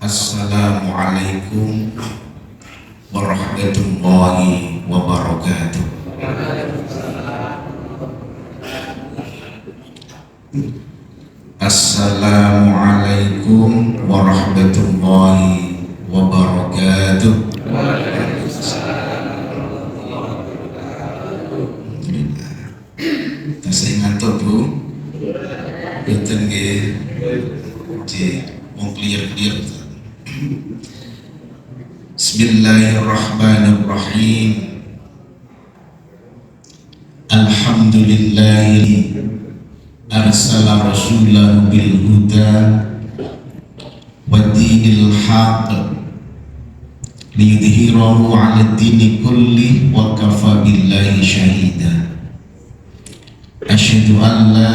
Assalamualaikum warahmatullahi wabarakatuh. Assalamualaikum warahmatullahi wabarakatuh. Tasih ngantuk Bu? Betul nggih? Mau clear. Bismillahirrahmanirrahim. Alhamdulillahi arsala rasulahu bil huda wa dinil haqq liyudhhirahu 'ala dini kulli wa kafa billahi syahida. Asyhadu an la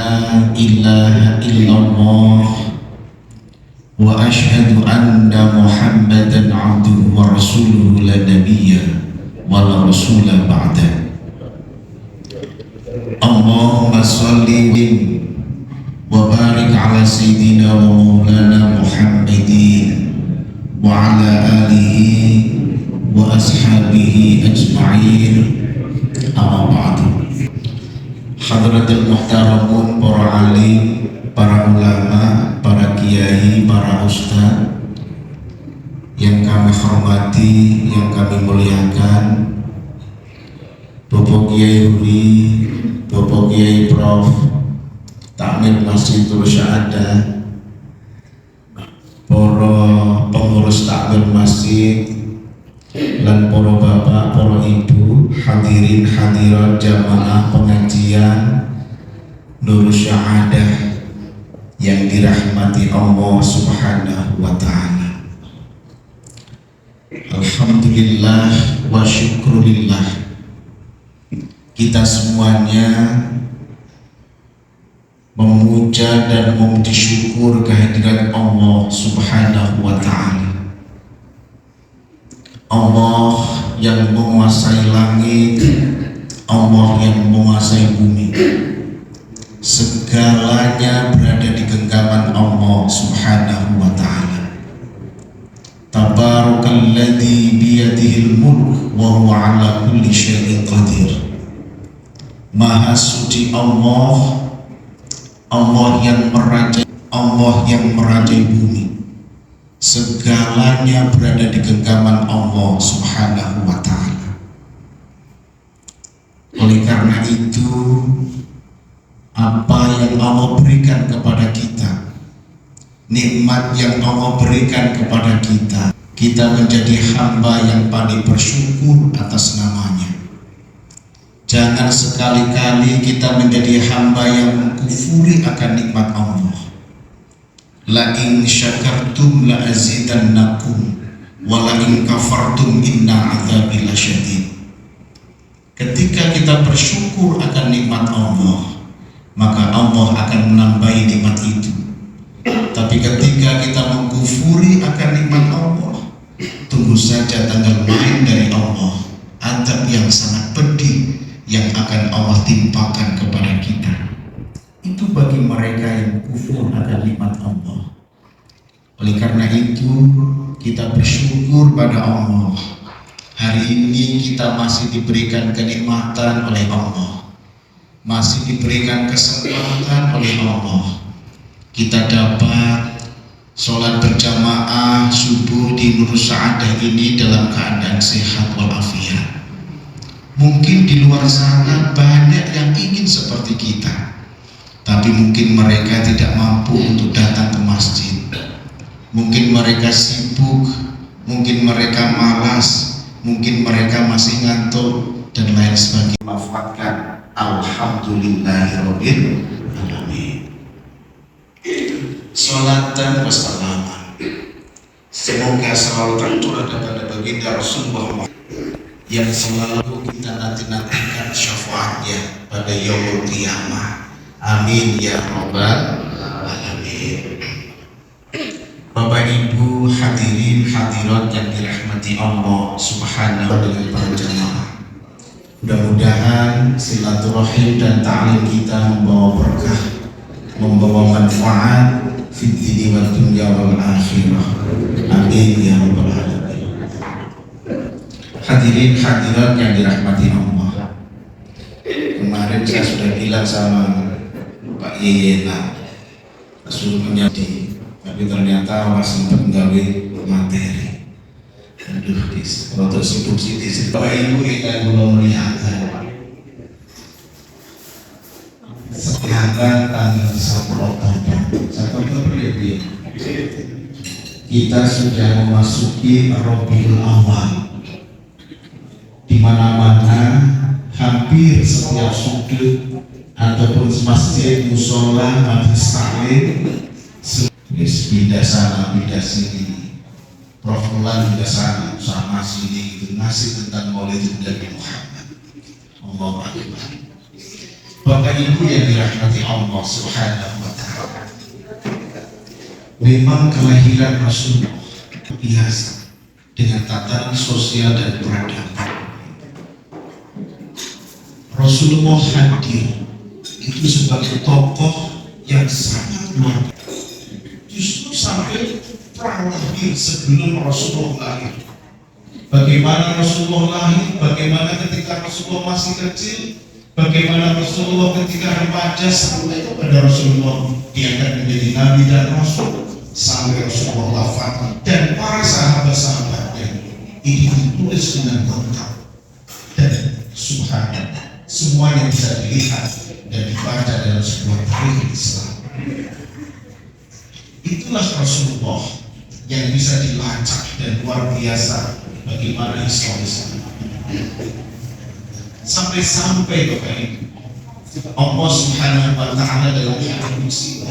ilaha illallah wa asyhadu anna Muhammadan 'abduhu wa rasuluhu la nabiyya wa la rasula ba'da. Allahumma shalli wa barik ala sayyidina wa maulana Muhammadin wa ala alihi wa ashabihi ajma'in. Amma ba'du. Hadratul muhtaramun, para alim, para ulama, para kiai, para ustaz yang kami hormati, yang kami muliakan, Bapak Kiai Huri, Bapak Kiai Prof Takmir Masjidul Syahadah, para pengurus takmir masjid, dan para bapak, para ibu, hadirin hadirat jamaah pengajian Nur Syahadah yang dirahmati Allah Subhanahu wa ta'ala. Alhamdulillah wa syukurillah, kita semuanya memuja dan memuji syukur kehadiran Allah Subhanahu wa ta'ala. Allah yang menguasai langit, Allah yang menguasai bumi, segalanya berada di genggaman Allah Subhanahu wa ta'ala. Tabarakalladzi biyadihil mulk wa huwa ala kulli syai'in qadir. Maha suci Allah, Allah yang merajai bumi, segalanya berada di genggaman Allah Subhanahu wa ta'ala. Oleh karena itu, apa yang Allah berikan kepada kita, nikmat yang Allah berikan kepada kita, kita menjadi hamba yang paling bersyukur atas namanya. Jangan sekali-kali kita menjadi hamba yang mengkufuri akan nikmat Allah. La in syakartum la azidannakum wa la in kafartum inna adzabi lasyadid. Ketika kita bersyukur akan nikmat Allah, maka Allah akan menambahi nikmat itu. Tapi ketika kita mengkufuri akan nikmat Allah, tunggu saja tanggal main dari Allah, azab yang sangat pedih yang akan Allah timpakan kepada kita. Itu bagi mereka yang kufur akan nikmat Allah. Oleh karena itu, kita bersyukur pada Allah. Hari ini kita masih diberikan kenikmatan oleh Allah, masih diberikan kesempatan oleh Allah. Kita dapat sholat berjamaah subuh di Nur Syahadah ini dalam keadaan sehat walafiat. Mungkin di luar sana banyak yang ingin seperti kita, tapi mungkin mereka tidak mampu untuk datang ke masjid. Mungkin mereka sibuk, mungkin mereka malas, mungkin mereka masih ngantuk dan lain sebagainya. Manfaatkan. Alhamdulillahirabbil alamin. Salatan wassalaman, semoga selalu tercurah pada baginda Rasulullah yang selalu kita nanti-nantikan syafaatnya pada yaumul qiyamah. Amin ya rabbal alamin. Bapak Ibu hadirin hadirat yang dirahmati Allah Subhanahu wa ta'ala, para jamaah, mudah-mudahan silaturahim dan ta'lim kita membawa berkah, membawa manfaat fid dini wal dunya wal akhirah. Amin ya rabbal alamin. Hadirin hadirat yang dirahmati Allah. Kemarin saya sudah bilang sama Pak Yeyena suruh menjadi, tapi ternyata masih sempat menggawe materi. Aduh, kalau sibuk sih Bapak Ibu kita belum melihat sekarang tanggal 1 Oktober ya, kita sudah memasuki Rabiul Awal, di mana-mana hampir setiap sudut ataupun masjid, musola, majelis taklim, pindah sana, pindah sini, Prof. Mulan pindah sana, sama sini, gitu, ngasih tentang Maulid Nabi Muhammad. Allahu Akbar. Bapak Ibu yang dirahmati Allah Subhanahu wa Ta'ala, memang kelahiran Rasulullah biasa dengan tatanan sosial dan peradaban. Rasulullah hadir itu sebagai tokoh yang sangat luar biasa. Justru sampai pralahir sebelum Rasulullah lahir. Bagaimana Rasulullah lahir, bagaimana ketika Rasulullah masih kecil, bagaimana Rasulullah ketika remaja, sampai kepada Rasulullah diangkat menjadi Nabi dan Rasul, sampai Rasulullah wafat dan para sahabat-sahabatnya. Ini ditulis dengan lengkap dan subhanallah, semuanya bisa dilihat dan dibaca dalam sebuah tarikh Islam. Itulah Rasulullah yang bisa dilacak dan luar biasa bagaimana Islam. Sampai-sampai Bapak Ibu, Allah Subhanahu wa Ta'ala dalam hadis,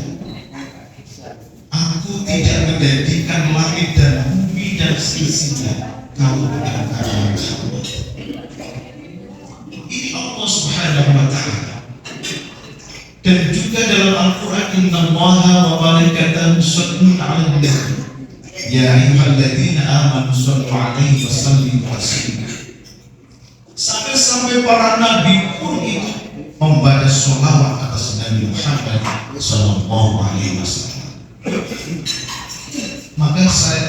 aku tidak menjadikan langit dan bumi dan seisinya kalau bukan karena Muhammad. Ini Allah Subhanahu wa Ta'ala. Dan juga dalam Al-Quran, innallaha wa malaikatahu yusholluna 'alan nabi ya ayyuhalladzina amanu shollu 'alaihi wa sallimu taslima. Sampai para nabi pun itu membaca sholawat atas Nabi Muhammad sallallahu alaihi wasallam. Maka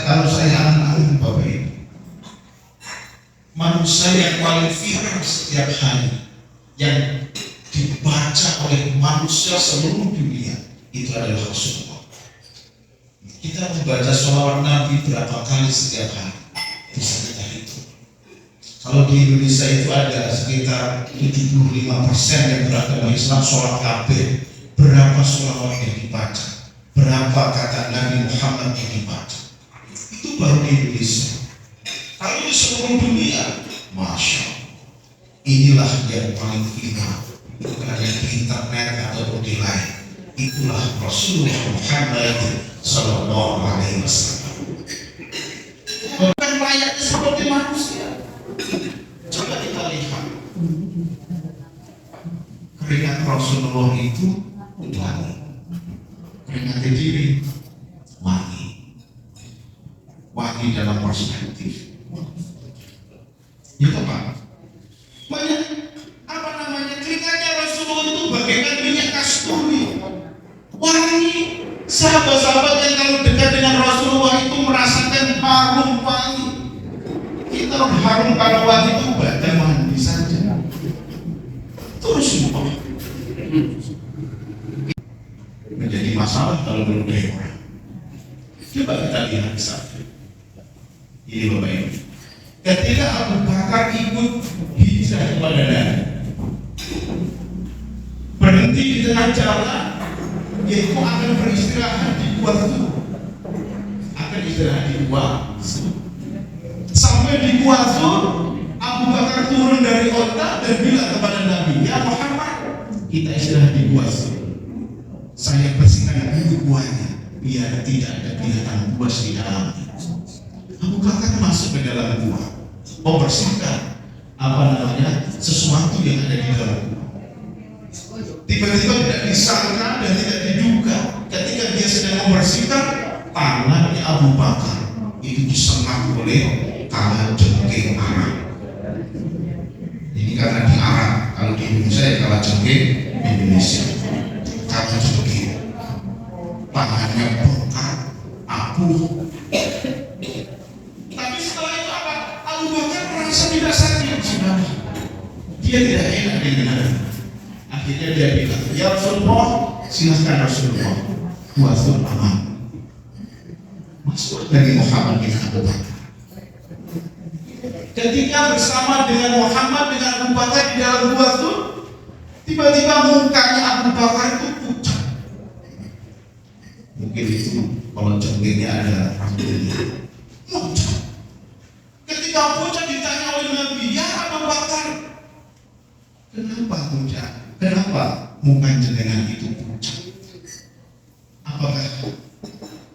kalau saya anak-anak Bapak Ibu, manusia yang paling viral setiap hari yang dibaca oleh manusia seluruh dunia itu adalah Rasulullah. Kita membaca sholawat Nabi berapa kali setiap hari? Bisa kita hitung. Kalau di Indonesia itu ada sekitar 75% yang beragama Islam sholat kabeh. Berapa sholawat yang dibaca? Berapa kata Nabi Muhammad yang dibaca? Itu baru di Indonesia. Kalau di seluruh dunia, Masya Allah, inilah yang paling viral. Bukan yang di internet ataupun di lain. Itulah Rasulullah Muhammad sallallahu alaihi wasallam. Bukan layaknya seperti manusia. Coba kita lihat, keringat Rasulullah itu wangi, keringat diri wangi, wangi dalam perspektif. Itu Pak. Banyak keringatnya Rasulullah itu bagaikan minyak kasturi, wangi. Sahabat-sahabat yang kalau dekat dengan Rasulullah itu merasakan harum wangi. Kita harum kalau wangi itu baca mandi saja. Terus menjadi masalah kalau meludahi orang. Coba kita lihat satu. Ini Bapak Ibu. Ketika Abu Bakar ikut hijrah kepada Nabi, berhenti di tengah jalan, yaitu akan beristirahat di gua itu, akan istirahat di gua. Sampai di gua itu, Abu Bakar turun dari onta dan bilang kepada Nabi, ya Muhammad, kita istirahat di gua itu. Saya bersihkan dulu guanya, biar tidak ada binatang buas di dalamnya. Abu Bakar masuk ke dalam gua, membersihkan sesuatu yang ada di dalam gua. Tiba-tiba tidak disangka dan tidak diduga ketika dia sedang membersihkan, tangannya Abu Bakar itu disengat oleh kala jengking Arab. Ini karena di Arab, kalau di Indonesia ya kala jengking Indonesia. Kala jengking, tangannya bengkak, abu, Dia tidak enak dengan Nabi. Akhirnya dia bilang, ya Rasulullah, silahkan Rasulullah, wasul aman. Masuk dari Muhammad bin Abu Bakar. Ketika bersama dengan Muhammad dengan Abu Bakar di dalam gua itu, tiba-tiba mukanya Abu Bakar itu pucat. Mungkin itu kalau jengkelnya ada rambutnya. Pucat. Ketika pucat ditanya oleh Nabi, ya Abu Bakar, kenapa pucat? Kenapa muka jenengan itu pucat? Apakah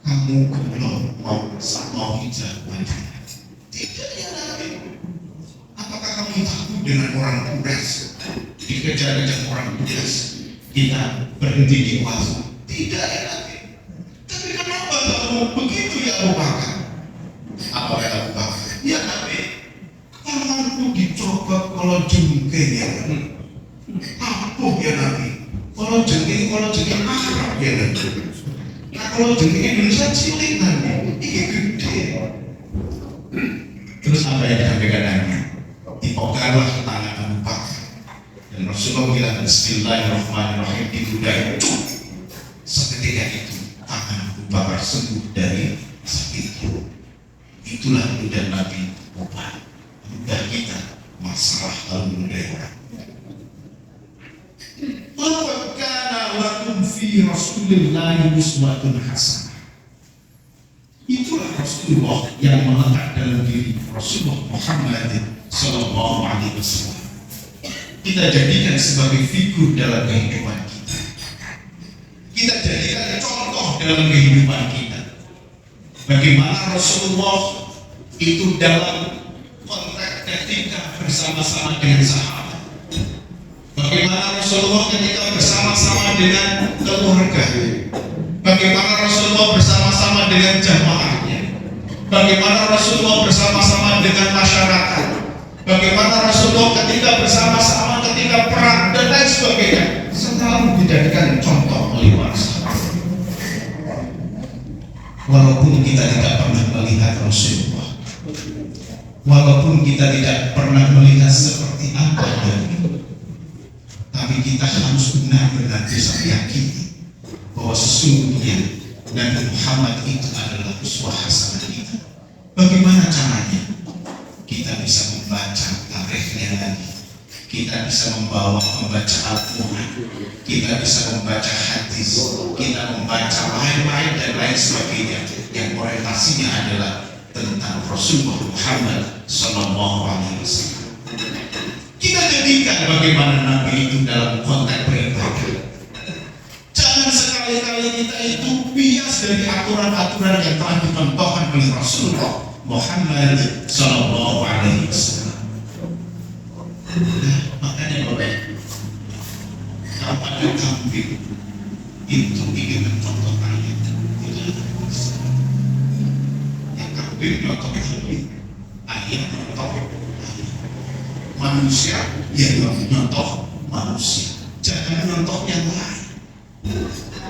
kamu belum mau hijrah Madinah? Tidak ya Nabi. Apakah kamu takut dengan orang Quraisy? Dikejar-kejar orang Quraisy, kita berhenti di Kuasa? Tidak ya Nabi. Tapi kenapa kamu begitu ya Abu Bakar? Apa kata Abu Bakar? Ya Nabi, tanganku dicoba kalau jengking ya Nabi. Ampuh ya Nabi. Kalau jengking Arab ya Nabi. Nah kalau jengking Indonesia cilik Nabi, ini gede. Terus apa yang disampaikan Nabi? Dipeganglah tangan Abu Bakar dan Rasulullah bilang Bismillahirrahmanirrahim, diludahi. Seketika itu tangan Abu Bakar sembuh dari sakitnya. Itulah ludah Nabi obat. Ludah kita masalah lalu ludah. Laqad kana lakum fi Rasulillahi uswatun hasanah. Itulah Rasulullah yang melekat dalam diri Rasulullah Muhammad Sallallahu Alaihi Wasallam. Kita jadikan sebagai figur dalam kehidupan kita. Kita jadikan contoh dalam kehidupan kita. Bagaimana Rasulullah itu dalam konteks ketika bersama-sama dengan sahabat. Bagaimana Rasulullah ketika bersama-sama dengan keluarga. Bagaimana Rasulullah bersama-sama dengan jamaahnya. Bagaimana Rasulullah bersama-sama dengan masyarakat. Bagaimana Rasulullah ketika bersama-sama ketika perang dan lain sebagainya. Selalu dijadikan contoh oleh para sahabat. Walaupun kita tidak pernah melihat Rasulullah, walaupun kita tidak pernah melihat seperti apa Nabi, tapi kita harus benar-benar bisa yakini bahwa sesungguhnya Nabi Muhammad itu adalah uswah hasanah kita. Bagaimana caranya? Kita bisa membaca tarikhnya Nabi, kita bisa membaca Al-Quran, kita bisa membaca hadis, kita membaca lain-lain dan lain sebagainya yang orientasinya adalah tentang Rasulullah Muhammad Sallallahu Alaihi Wasallam. Kita jadikan bagaimana Nabi itu dalam konteks beribadah. Jangan sekali-kali kita itu bias dari aturan-aturan yang telah dicontohkan oleh Rasulullah Muhammad Sallallahu Alaihi Wasallam. Nah, makanya Bapak, kalau ada kambing itu ingin mencontoh ayat, tidak ada masalah. Yang kambing contoh kambing, ayat contoh manusia, ya contoh manusia. Jangan contoh yang lain.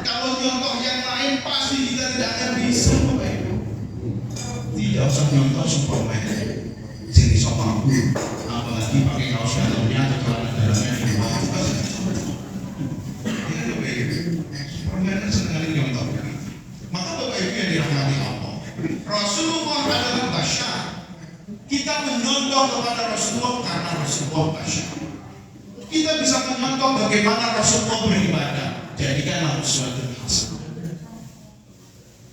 Kalau contoh yang lain pasti kita tidak akan bisa Bapak. Tidak usah contoh Superman, jadi sopan guru, apalagi pakai kaos dalamnya atau celana dalamnya di bawah. Superman kan sekali contoh. Maka Bapak Ibu yang dirahmati Allah, Rasulullah adalah basyar. Kita mencontoh kepada Rasulullah karena Rasulullah basyar. Kita bisa mencontoh bagaimana Rasulullah beribadah. Jadikanlah uswatun hasanah.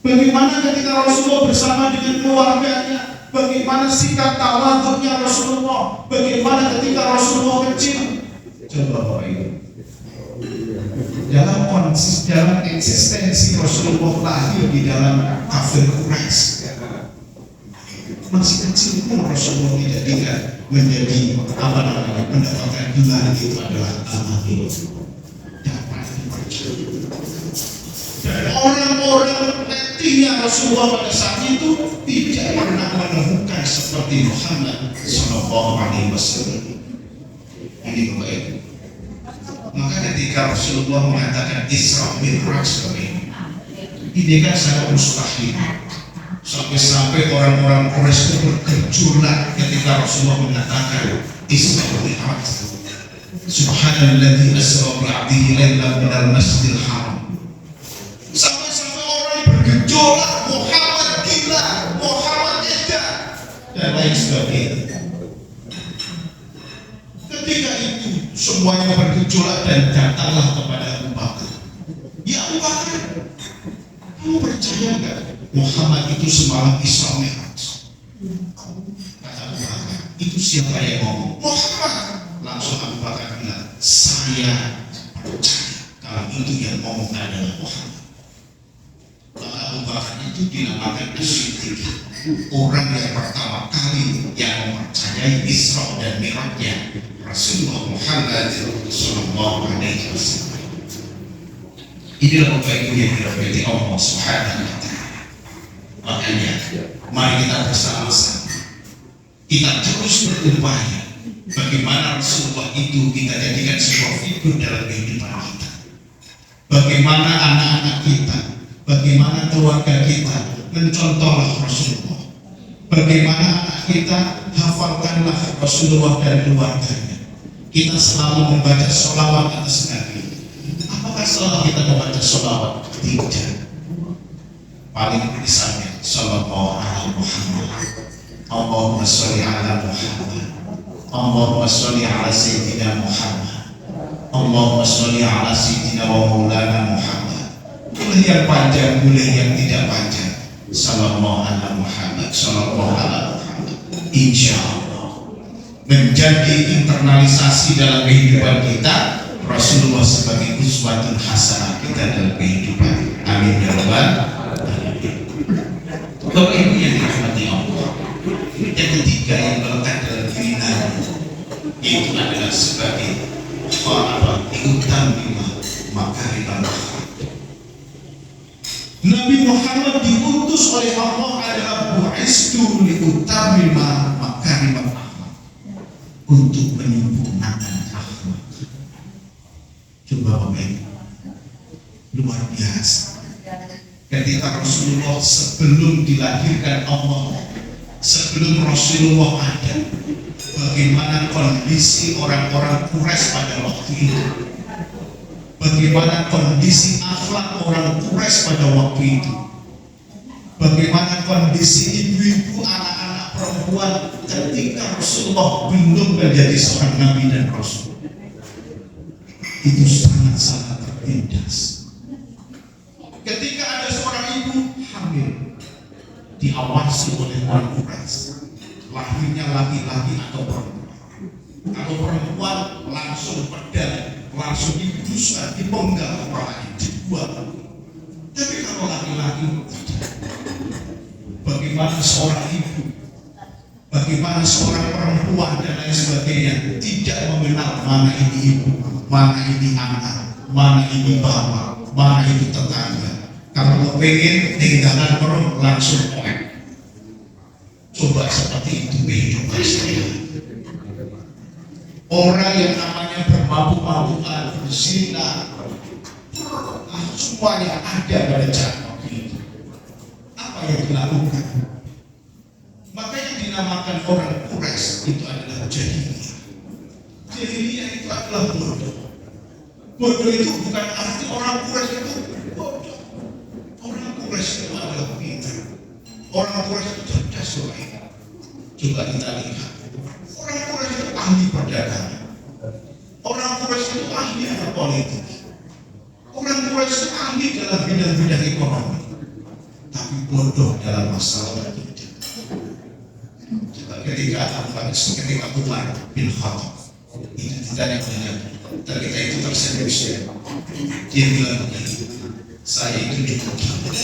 Bagaimana ketika Rasulullah bersama dengan keluarganya, bagaimana sikap tawadhunya Rasulullah, bagaimana ketika Rasulullah kecil. Coba Bapak Ibu, dalam eksistensi Rasulullah lahir di dalam kafir Quraisy, masih kecil pun Rasulullah dijadikan menjadi apa namanya, mendapatkan gelar itu adalah Amin. Dapat dipercaya. Dan orang-orang nantinya Rasulullah pada saat itu tidak pernah menemukan seperti Muhammad Sallallahu Alaihi Wasallam. Ini Bapak Ibu. Maka ketika Rasulullah mengatakan Isra Mi'raj ini kan sangat mustahil. Sampai-sampai orang-orang Quraisy itu bergejolak ketika Rasulullah mengatakan Isra Mi'raj. Subhanalladzi asra bi 'abdihi lailan minal masjidil haram. Sampai-sampai orang bergejolak, Muhammad gila, Muhammad edan, dan lain sebagainya. Ketika itu semuanya bergejolak dan datanglah kepada Abu Bakar. Ya Abu Bakar, kamu percaya nggak Muhammad itu semalam Isra Mi'raj? Kata Abu Bakar, itu siapa yang ngomong? Muhammad. Langsung Abu Bakar bilang, saya percaya kalau itu yang ngomong adalah Muhammad. Maka Abu Bakar itu dinamakan As-Siddiq, orang yang pertama kali yang mempercayai Isra dan Mi'rajnya Rasulullah Muhammad Sallallahu Alaihi Wasallam. Inilah Bapak Ibu yang dirahmati Allah Subhanahu Wa Taala. Makanya mari kita bersama-sama kita terus berupaya bagaimana Rasulullah itu kita jadikan sebuah figur dalam kehidupan kita. Bagaimana anak-anak kita, bagaimana keluarga kita mencontohlah Rasulullah. Bagaimana anak kita hafalkanlah Rasulullah dan keluarganya. Kita selalu membaca sholawat atas Nabi. Apakah selalu kita membaca sholawat? Tidak. Paling misalnya Sallallahu Alaihi Muhammad, Allahumma sholli ala Muhammad, Allahumma sholli ala Sayyidina Muhammad, Allahumma sholli ala Sayyidina wa Maulana Muhammad. Boleh yang panjang, boleh yang tidak panjang. Sallallahu ala Muhammad, Sallallahu ala Muhammad. Insya Allah menjadi internalisasi dalam kehidupan kita Rasulullah sebagai uswatun hasanah kita dalam kehidupan. Amin ya rabbal alamin. Bapak Ibu yang dirahmati Allah, yang ketiga yang melekat dalam diri Nabi itu adalah sebagai ikutan lima makarimah akhlak. Nabi Muhammad diutus oleh Allah adalah bu'istu liutammima makarimah akhlak, untuk menyempurnakan akhlak. Coba Bapak Ibu, luar biasa. Ketika Rasulullah sebelum dilahirkan Allah, sebelum Rasulullah ada, bagaimana kondisi orang-orang Quraisy pada waktu itu, bagaimana kondisi akhlak orang Quraisy pada waktu itu, bagaimana kondisi ibu-ibu, anak-anak perempuan ketika Rasulullah belum menjadi seorang Nabi dan Rasul. Itu sangat-sangat tertindas. Ketika ada seorang ibu hamil, diawasi oleh orang Quraisy, lahirnya laki-laki atau perempuan. Kalau perempuan langsung pedang, langsung dibuskan, dipenggal kepalanya, dibuat. Tapi kalau laki-laki tidak. Bagaimana seorang ibu, bagaimana seorang perempuan dan lain sebagainya tidak mengenal mana ini ibu, mana ini anak, mana ini bapak, mana ini tetangga. Kalau pengen tinggalan perut langsung poek. Coba seperti itu kehidupan saya. Orang yang namanya bermabuk-mabukan, berzina, semuanya ada pada zaman itu. Apa yang dilakukan? Makanya dinamakan orang Quraisy itu adalah jahiliyah. Jahiliyah itu adalah bodoh. Bodoh itu bukan arti orang Quraisy itu bodoh. Orang Quraisy itu adalah pintar. Orang Quraisy itu cerdas sekali. Coba kita lihat. Orang Quraisy itu ahli perdagangan. Orang Quraisy itu ahli politik. Orang Quraisy itu ahli dalam bidang-bidang ekonomi. Tapi bodoh dalam masalah akidah. Coba ketika Abu Bakar bin Khattab itu ditanya kepada ketika itu tersenyum, dia bilang begini, saya itu cukup.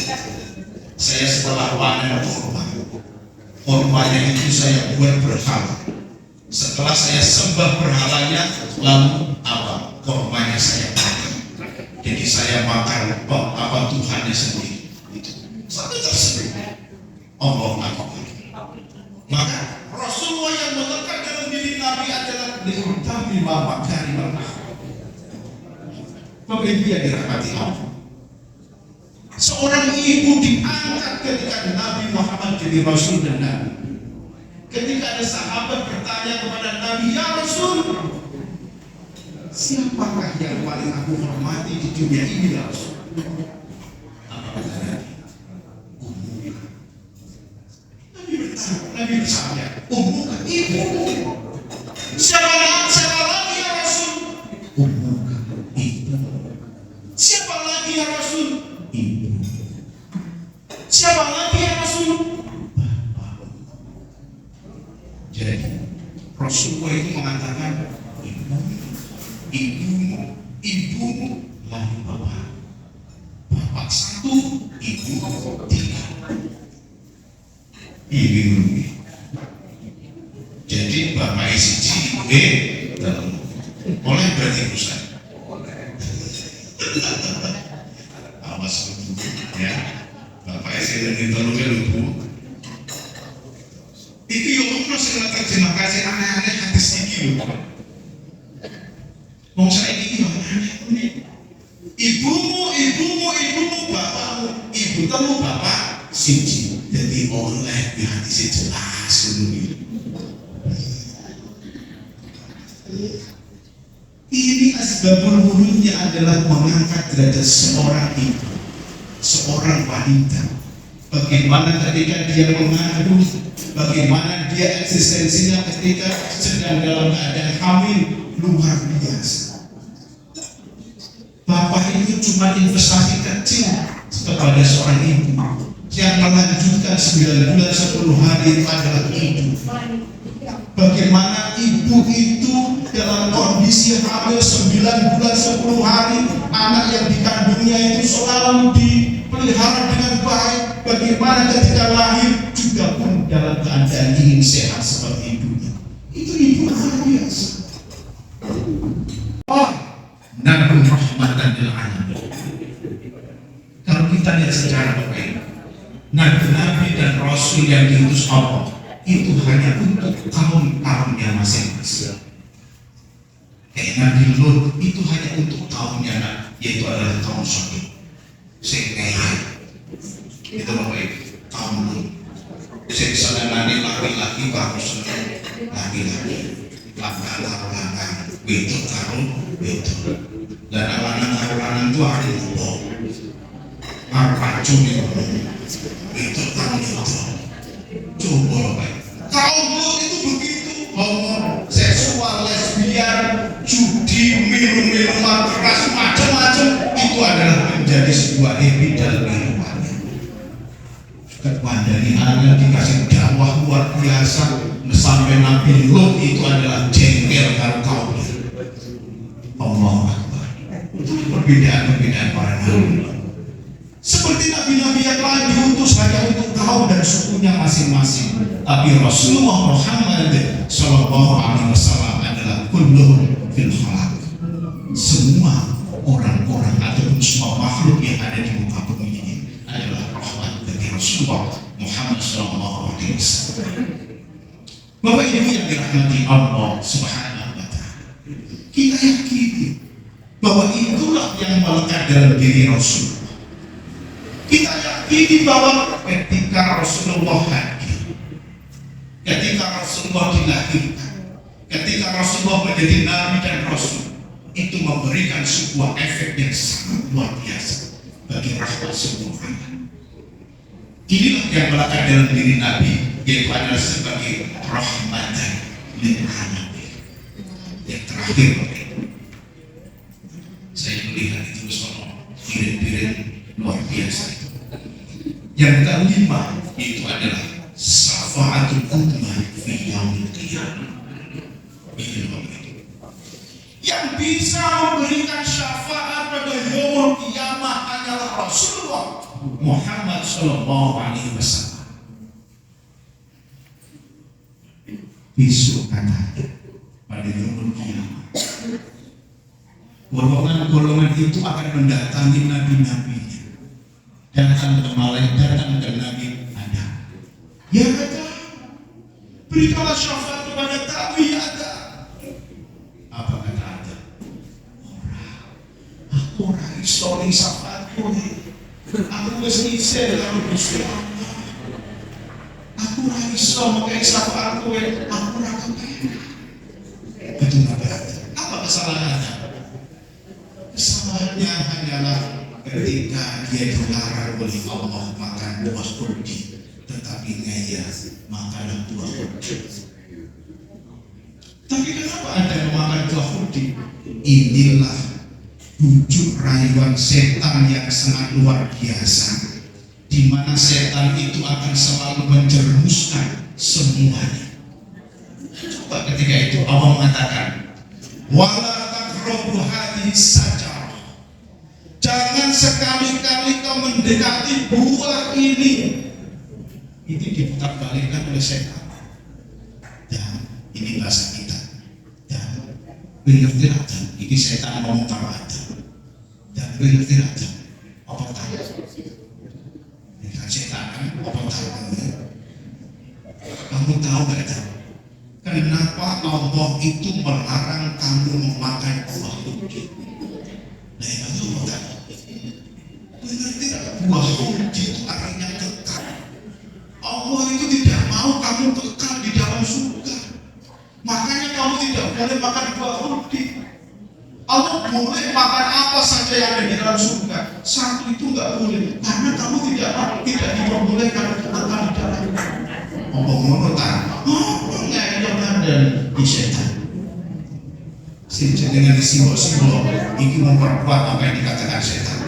Saya setelah panen kormanya itu saya buat berhala. Setelah saya sembah berhalanya, lalu apa? Kormanya saya pakai. Jadi saya makan Tuhannya sendiri. Itu sampai tersenyum. Allah Akbar. Maka Rasulullah yang melekat dalam diri Nabi adalah liutammima makarimah akhlak. Bapak Ibu yang dirahmati Allah, seorang ibu diangkat ketika Nabi Muhammad jadi Rasul dan Nabi. Ketika ada sahabat bertanya kepada Nabi, ya Rasul, siapakah yang paling aku hormati di dunia ini ya Rasul? Apa kata Nabi? Ummu. Nabi bersabda, ummu kan ibu. Siapa lagi ya Rasul? Ummu kan ibu. Siapa lagi ya Rasul? Ibu. Siapa lagi ya Rasul? Bapak. Jadi Rasulullah itu mengatakan ibumu lalu bapak satu, ibu tiga. Ini jadi bapak siji, boleh berarti rusak. Awas ya, bapak siji tolongnya lupa. Itu yang sing terjemah kasih aneh-aneh hadis iki lho. Wong saiki ibumu, bapakmu, ibu temu bapak siji. Jadi oleh di hadis jelas dulu. Ini asbabul wurudnya adalah mengangkat derajat seorang ibu, seorang wanita. Bagaimana ketika dia mengandung, bagaimana dia eksistensinya ketika sedang dalam keadaan hamil, luar biasa. Bapak itu cuma investasi kecil kepada seorang ibu yang melanjutkan 9 bulan 10 hari itu adalah hidup. Bagaimana ibu itu dalam kondisi hamil 9 bulan 10 hari, anak yang dikandungnya itu selalu dipelihara dengan baik. Bagaimana ketika lahir juga pun dalam keadaan ingin sehat seperti ibunya. Itu ibu luar biasa. Oh, Nabi rahmatan lil alamin. Kalau kita lihat secara baik, nabi-nabi dan rasul yang diutus Allah itu hanya untuk kaum-kaumnya masing-masing. Kayak Nabi Lut itu hanya untuk kaumnya, yaitu adalah kaum Sodom. Sehingga itu baik kaum Lut. Sehingga nanti laki-laki baru senang laki-laki, laki-laki itu karung itu. Dan anak-anak itu hari itu arpacun itu karung itu. Coba baik. Kaum Lut itu begitu, homo, seksual, lesbian, judi, minum-minuman keras, macam-macam itu adalah menjadi sebuah habit dalam kehidupannya. Dari anak dikasih dakwah luar biasa sampai Nabi Lut itu adalah jengkel kalau kaumnya. Allah Akbar. Itu perbedaan-perbedaan para nabi. Seperti nabi-nabi yang lain diutus hanya untuk kaum dan sukunya masing-masing. Tapi Rasulullah Muhammad Sallallahu Alaihi Wasallam adalah kulluhum fil khalaq. Semua orang-orang ataupun semua makhluk yang ada di muka bumi ini adalah rahmat bagi Rasulullah Muhammad Sallallahu Alaihi Wasallam. Bapak Ibu yang dirahmati Allah Subhanahu Wa Taala, kita yakini bahwa itulah yang melekat dalam diri Rasul. Kita yakini bahwa ketika Rasulullah hadir, ketika Rasulullah dilahirkan, ketika Rasulullah menjadi Nabi dan Rasul, itu memberikan sebuah efek yang sangat luar biasa bagi rahmat semua orang. Inilah yang melekat dalam diri Nabi, yaitu adalah sebagai rahmatan lil alamin. Yang terakhir, saya melihat itu soal piring-piring luar biasa itu. Yang kelima itu adalah syafaatul ummah fi yaumil qiyamah. Yang bisa memberikan syafaat pada yaumul qiyamah adalah Rasulullah Muhammad Sallallahu Alaihi Wasallam. Besok katanya pada yaumul qiyamah, golongan-golongan itu akan mendatangi nabi-nabinya. Datang ke malaikat, datang ke Nabi Adam. Ya Adam, berikanlah syafaat kepada kami ya Adam. Apa kata Adam? Aku ora iso ning syafaatku. Aku wis ngisi karo Gusti Allah. Aku ora iso mengkai syafaatku, aku ora kepengen. Itu Nabi Adam. Apa kesalahannya? ketika dia dilarang oleh Allah makan buah kurdi, tetapi ngeyel makanlah buah kurdi. Tapi kenapa ada yang makan buah kurdi? Inilah bujuk rayuan setan yang sangat luar biasa, di mana setan itu akan selalu menjerumuskan semuanya. Coba ketika itu Allah mengatakan, wala taqrabu hadhihi sajarah, jangan sekali-kali kau mendekati buah ini. Ini diputar balikkan oleh setan. Dan ini bahasa kita. Dan ngerti ada, ini setan ngomong tahu ada. Dan ngerti ada, apa tahu? Ini kan setan kan, apa tahu? Kamu tahu gak tahu? Kenapa Allah itu melarang kamu memakan buah kurdi? Nah, itu bukan. Mengerti buah kurdi itu artinya kekal. Allah itu tidak mau kamu kekal di dalam surga. Makanya kamu tidak boleh makan buah kurdi. Allah boleh makan apa saja yang ada di dalam surga. Satu itu nggak boleh, karena kamu tidak diperbolehkan kekal di dalam. Allah mengutar, dan di setan. Dengan simbol-simbol ini memperkuat apa yang dikatakan setan.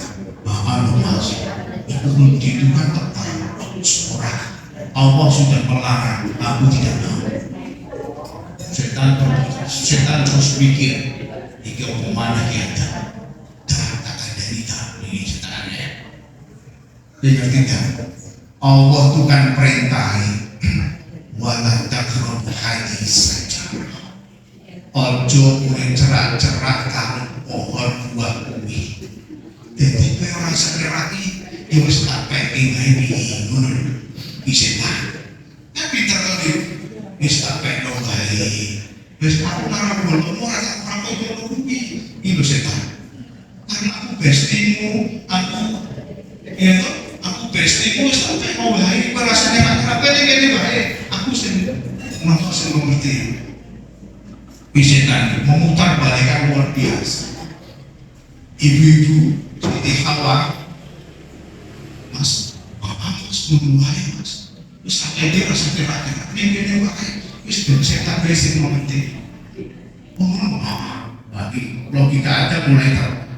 Bahwa masih itu menunjukkan tentang suara. Allah sudah melarang, aku tidak mau. Setan terus pikir, ini kemana kita? Katakan dari ini setannya. Dengar tidak? Allah itu kan perintahin. Wala taqrabu hadhihi sajarah. Ojo mulai cerak-cerak kamu pohon buah kuwi. Dadi kowe ora sadar lagi, ya wis kabeh iki ngono. Isih ta. Nek pinter kali wis kabeh no bae. Wis aku nang ngomong ora tak ngono kuwi. Iki lho setan. Karena aku bestimu, aku bestimu wis kabeh no bae, rasane gak kabeh ngene bae. Aku sendiri mengerti. Setan memutar balikan luar biasa. Ibu-ibu seperti Hawa, Mas, bapak mas menuai mas. Terus sampai dia rasa terakhir, ini pakai. Terus setan beresin mengerti. Bagi logika ada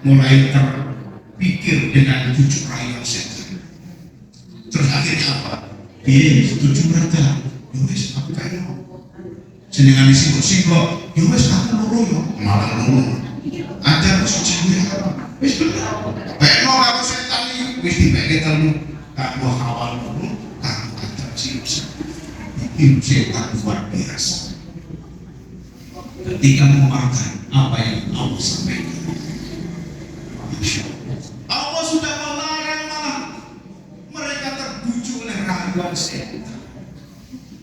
mulai terpikir dengan bujuk rayuan setan. Terus akhirnya apa? Dia setuju mereka. Yowes aku kayak jenengan singkok yowes aku loro yo malah loro ada suci gue wis bener bekno karo setan iki wis dipeke telu karo awal loro karo ada sing iki setan luar biasa. Ketika memakan apa yang Allah sampaikan, Allah sudah melarang, malah mereka terbujuk oleh rayuan setan.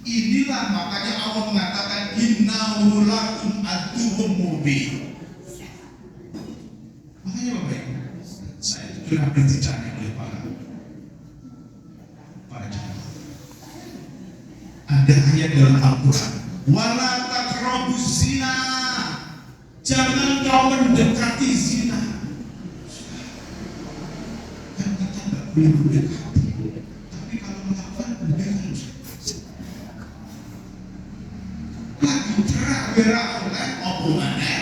Inilah makanya Allah mengatakan innahu lakum aduwwum mubin. Makanya Bapak Ibu, saya sudah berbicara oleh para jamaah. Ada ayat dalam Al-Quran, wala taqrabuz zina, jangan kau mendekati zina. Kan kita nggak boleh mendekati, tapi kalau melakukan mendekati. Berak oleh omongannya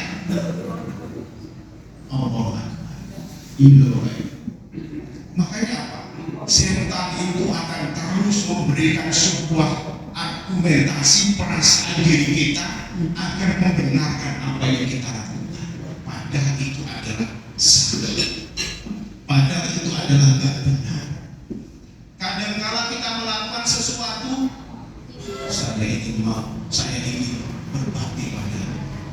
Allah. Makanya apa? Setan itu akan terus memberikan sebuah argumentasi perasaan diri kita agar membenarkan apa yang kita lakukan. Padahal itu adalah salah. Padahal itu adalah tidak benar. Kadang-kala kita melakukan sesuatu, saya ingin berbakti pada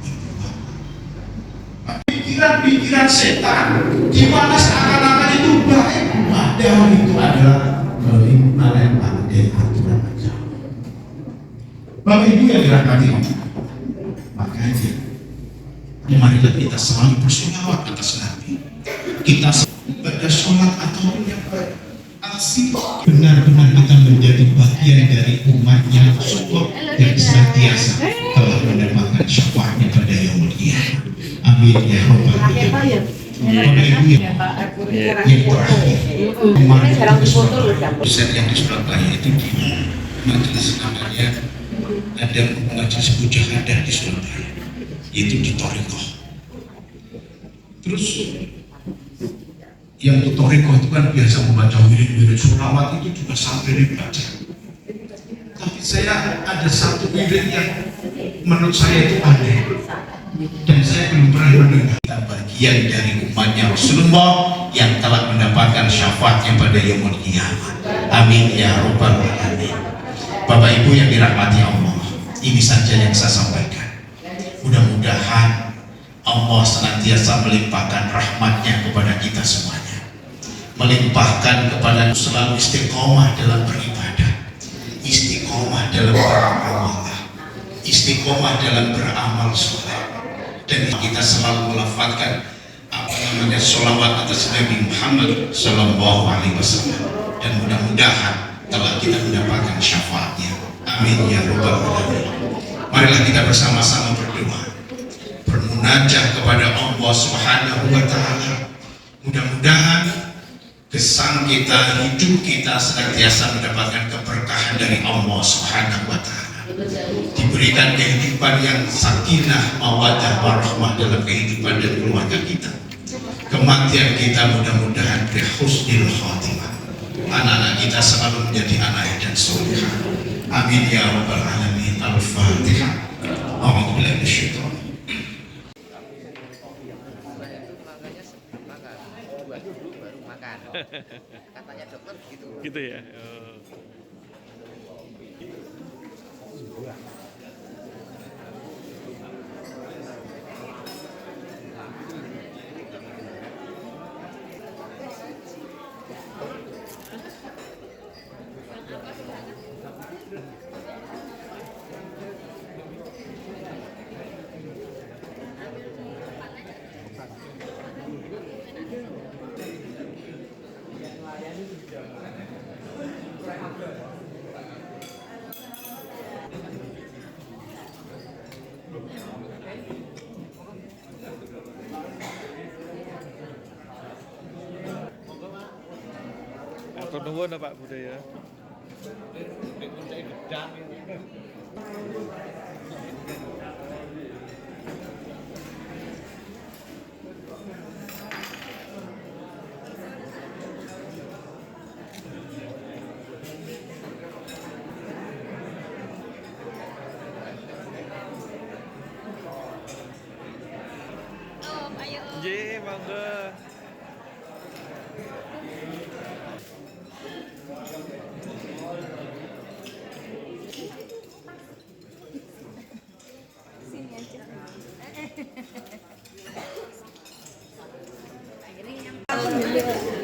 ibu bapak. Pikiran-pikiran setan di mana seakan-akan itu baik, padahal itu adalah menyalahi dari aturan agama. Bapak Ibu yang dirahmati Allah, makanya marilah kita selalu bersolawat atas Nabi. Kita pada sholat atau yang baik, benar-benar kita menjadi bagian dari umatnya syukur yang senantiasa telah mendapatkan syafaatnya pada yaumul qiyamah. Amin ya rabbal alamin. Bapak Ibu yang terakhir, kemarin di Surabaya, dosen yang di Surabaya itu di majelis namanya ada majelis mujahadah di Surabaya, itu di Torikoh. Terus yang di Torikoh itu kan biasa membaca wirid-wirid sholawat itu juga sampai dibaca. Tapi saya ada satu wirid yang menurut saya itu aneh dan saya belum pernah mendengar. Bagian dari umatnya Rasulullah yang telah mendapatkan syafaatnya pada yaumul qiyamah. Amin ya rabbal alamin. Bapak Ibu yang dirahmati Allah, ini saja yang saya sampaikan. Mudah-mudahan Allah senantiasa melimpahkan rahmatnya kepada kita semuanya, melimpahkan kepada selalu istiqomah dalam beribadah, istiqomah dalam beramal, istiqomah dalam beramal soleh, dan kita selalu melafazkan sholawat atas Nabi Muhammad Sallallahu Alaihi Wasallam, dan mudah-mudahan telah kita mendapatkan syafaatnya. Amin ya rabbal alamin. Marilah kita bersama-sama berdoa, bermunajat kepada Allah Subhanahu wa Ta'ala. Mudah-mudahan kesan kita, hidup kita senantiasa mendapatkan keberkahan dari Allah Subhanahu wa Ta'ala, diberikan kehidupan yang sakinah, mawaddah, warahmah dalam kehidupan dan keluarga kita. Kematian kita mudah-mudahan bihusnil khatimah, anak-anak kita selalu menjadi anak dan solehah. Amin ya rabbal alamin. Al-Fatihah. A'udzubillahi minasyaitonir katanya dokter gitu. Gitu ya. Atur nuwun Pak Budaya. Nggih, monggo. Aku